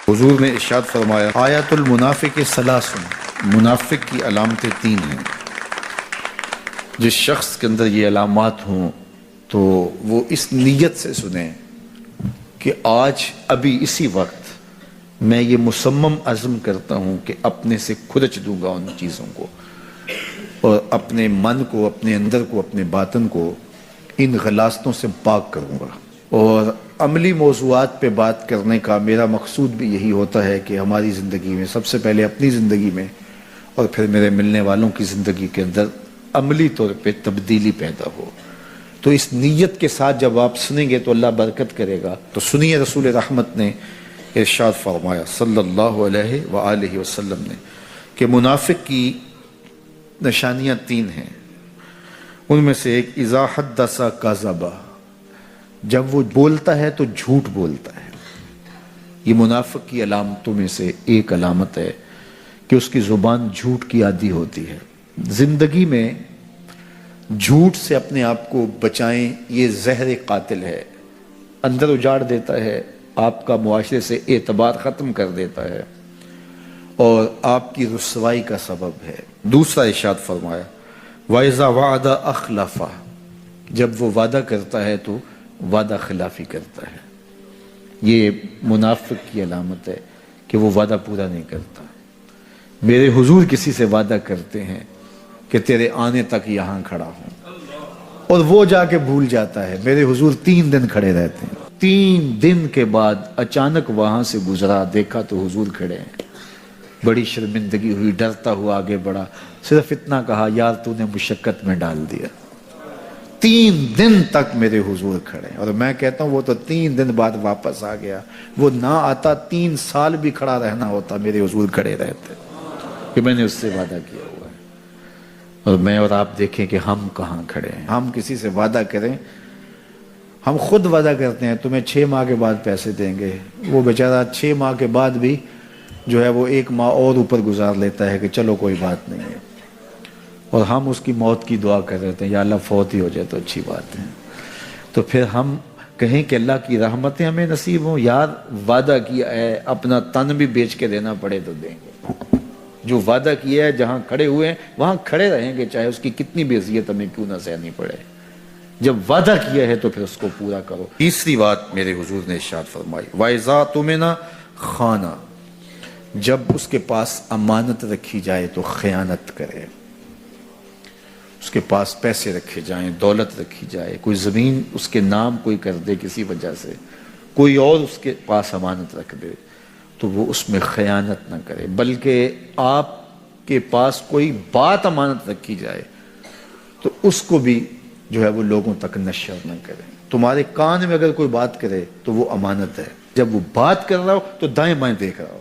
حضور نے ارشاد فرمایا آیات المنافق ثلاث، منافق کی علامتیں 3 ہیں۔ جس شخص کے اندر یہ علامات ہوں تو وہ اس نیت سے سنیں کہ آج ابھی اسی وقت میں یہ مصمم عزم کرتا ہوں کہ اپنے سے کھرچ دوں گا ان چیزوں کو، اور اپنے من کو، اپنے اندر کو، اپنے باطن کو ان غلاظتوں سے پاک کروں گا۔ اور عملی موضوعات پہ بات کرنے کا میرا مقصود بھی یہی ہوتا ہے کہ ہماری زندگی میں، سب سے پہلے اپنی زندگی میں اور پھر میرے ملنے والوں کی زندگی کے اندر عملی طور پہ تبدیلی پیدا ہو۔ تو اس نیت کے ساتھ جب آپ سنیں گے تو اللہ برکت کرے گا۔ تو سنیے رسول رحمت نے ارشاد فرمایا صلی اللہ علیہ وآلہ وسلم نے کہ منافق کی نشانیاں 3 ہیں۔ ان میں سے ایک اذا حدث کذب، جب وہ بولتا ہے تو جھوٹ بولتا ہے۔ یہ منافق کی علامتوں میں سے ایک علامت ہے کہ اس کی زبان جھوٹ کی عادی ہوتی ہے۔ زندگی میں جھوٹ سے اپنے آپ کو بچائیں، یہ زہر قاتل ہے، اندر اجاڑ دیتا ہے، آپ کا معاشرے سے اعتبار ختم کر دیتا ہے اور آپ کی رسوائی کا سبب ہے۔ دوسرا ارشاد فرمایا وَإِذَا وَعَدَ أَخْلَفَ، جب وہ وعدہ کرتا ہے تو وعدہ خلافی کرتا ہے۔ یہ منافق کی علامت ہے کہ وہ وعدہ پورا نہیں کرتا۔ میرے حضور کسی سے وعدہ کرتے ہیں کہ تیرے آنے تک یہاں کھڑا ہوں، اور وہ جا کے بھول جاتا ہے۔ میرے حضور 3 دن کھڑے رہتے ہیں، 3 دن کے بعد اچانک وہاں سے گزرا، دیکھا تو حضور کھڑے ہیں۔ بڑی شرمندگی ہوئی، ڈرتا ہوا آگے بڑھا، صرف اتنا کہا یار تو نے مشقت میں ڈال دیا۔ 3 دن تک میرے حضور کھڑے، اور میں کہتا ہوں وہ تو 3 دن بعد واپس آ گیا۔ وہ نہ آتا 3 سال بھی کھڑا رہنا ہوتا، میرے حضور کھڑے رہتے کہ میں نے اس سے وعدہ کیا ہوا ہے۔ اور میں اور آپ دیکھیں کہ ہم کہاں کھڑے ہیں۔ ہم کسی سے وعدہ کریں، ہم خود وعدہ کرتے ہیں تمہیں 6 ماہ کے بعد پیسے دیں گے، وہ بیچارہ 6 ماہ کے بعد بھی جو ہے وہ 1 ماہ اور اوپر گزار لیتا ہے کہ چلو کوئی بات نہیں ہے، اور ہم اس کی موت کی دعا کر رہے ہیں یا اللہ فوت ہی ہو جائے تو اچھی بات ہے۔ تو پھر ہم کہیں کہ اللہ کی رحمتیں ہمیں نصیب ہوں، یار وعدہ کیا ہے، اپنا تن بھی بیچ کے دینا پڑے تو دیں گے۔ جو وعدہ کیا ہے جہاں کھڑے ہوئے ہیں وہاں کھڑے رہیں گے، چاہے اس کی کتنی بھی اذیت ہمیں کیوں نہ سہنی پڑے۔ جب وعدہ کیا ہے تو پھر اس کو پورا کرو۔ تیسری بات میرے حضور نے ارشاد فرمائی وَإِذَا اؤْتُمِنَ خَانَ، جب اس کے پاس امانت رکھی جائے تو خیانت کرے۔ اس کے پاس پیسے رکھے جائیں، دولت رکھی جائے، کوئی زمین اس کے نام کوئی کر دے کسی وجہ سے، کوئی اور اس کے پاس امانت رکھ دے تو وہ اس میں خیانت نہ کرے، بلکہ آپ کے پاس کوئی بات امانت رکھی جائے تو اس کو بھی جو ہے وہ لوگوں تک نشر نہ کرے۔ تمہارے کان میں اگر کوئی بات کرے تو وہ امانت ہے، جب وہ بات کر رہا ہو تو دائیں بائیں دیکھ رہا ہو،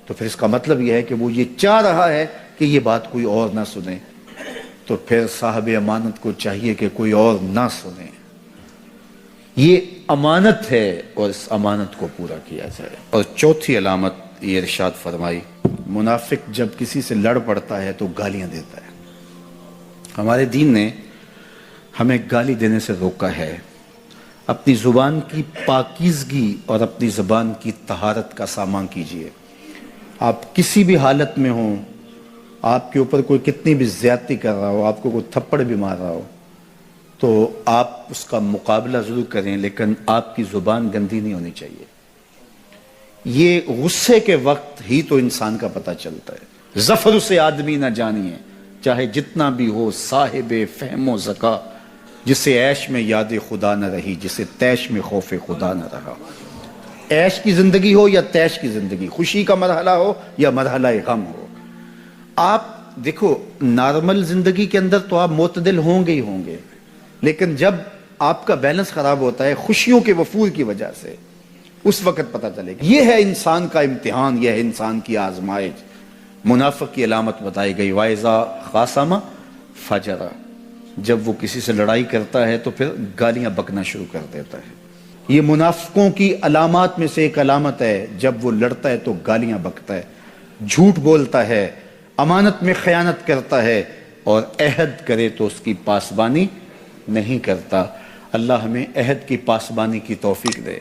تو پھر اس کا مطلب یہ ہے کہ وہ یہ چاہ رہا ہے کہ یہ بات کوئی اور نہ سنے، تو پھر صاحب امانت کو چاہیے کہ کوئی اور نہ سنے۔ یہ امانت ہے اور اس امانت کو پورا کیا جائے۔ اور چوتھی علامت یہ ارشاد فرمائی منافق جب کسی سے لڑ پڑتا ہے تو گالیاں دیتا ہے۔ ہمارے دین نے ہمیں گالی دینے سے روکا ہے۔ اپنی زبان کی پاکیزگی اور اپنی زبان کی طہارت کا سامان کیجئے۔ آپ کسی بھی حالت میں ہوں، آپ کے اوپر کوئی کتنی بھی زیادتی کر رہا ہو، آپ کو کوئی تھپڑ بھی مار رہا ہو تو آپ اس کا مقابلہ ضرور کریں، لیکن آپ کی زبان گندی نہیں ہونی چاہیے۔ یہ غصے کے وقت ہی تو انسان کا پتہ چلتا ہے۔ ظفر سے آدمی نہ جانیے چاہے جتنا بھی ہو، صاحب فہم و ذکا، جسے عیش میں یاد خدا نہ رہی، جسے تیش میں خوف خدا نہ رہا۔ عیش کی زندگی ہو یا تیش کی زندگی، خوشی کا مرحلہ ہو یا مرحلہ غم ہو، آپ دیکھو نارمل زندگی کے اندر تو آپ معتدل ہوں گے، لیکن جب آپ کا بیلنس خراب ہوتا ہے خوشیوں کے وفور کی وجہ سے، اس وقت پتہ چلے گا۔ یہ ہے انسان کا امتحان، یہ ہے انسان کی آزمائش۔ منافق کی علامت بتائی گئی وَإِذَا خَاصَمَ فَجَرَ، جب وہ کسی سے لڑائی کرتا ہے تو پھر گالیاں بکنا شروع کر دیتا ہے۔ یہ منافقوں کی علامات میں سے ایک علامت ہے، جب وہ لڑتا ہے تو گالیاں بکتا ہے، جھوٹ بولتا ہے، امانت میں خیانت کرتا ہے، اور عہد کرے تو اس کی پاسبانی نہیں کرتا۔ اللہ ہمیں عہد کی پاسبانی کی توفیق دے۔